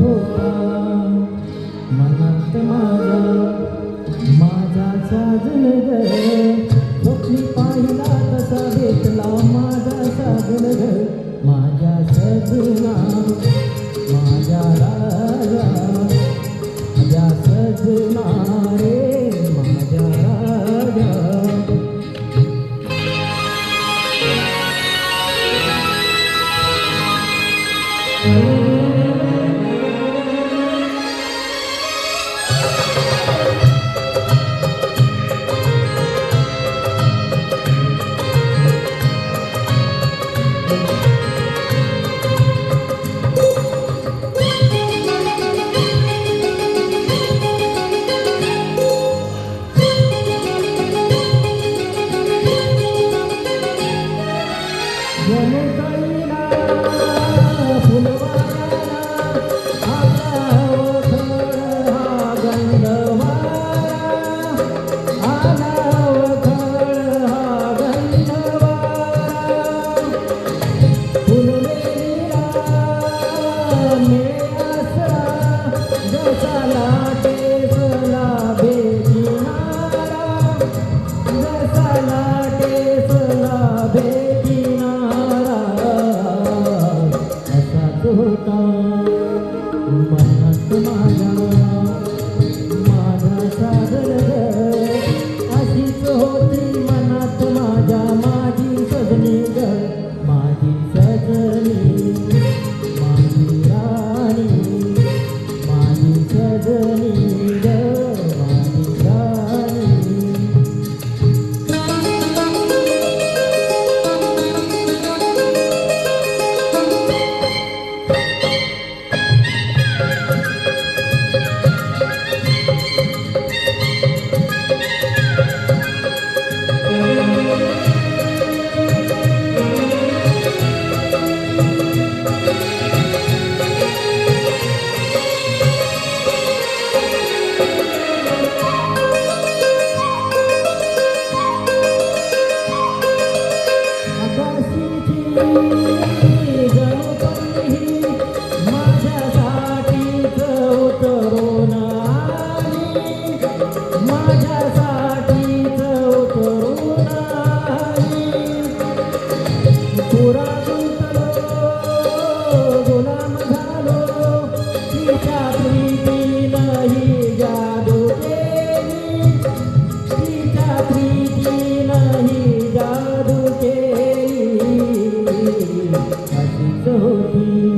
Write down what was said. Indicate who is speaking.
Speaker 1: होता मनात माझा साजन ग स्वप्नी पाहिला तसा भेटला माझा साजन ग माझ्या सजना माझ्या राजा माझ्या सजना रे माझ्या राजा होता मनात माझा साजन अशीच होती मनात माझी सजनी ग माझी सजनी माझी राणी माझी सजनी ग माझी राणी माझ्यासाठीच उतरून आली माझ्यासाठीच उतरून आली पुरा गुंतलो गुलाम झालो तिच्या प्रीतीनं ही जादू केली तिच्या प्रीतीनं ही जादू केली अशीच होती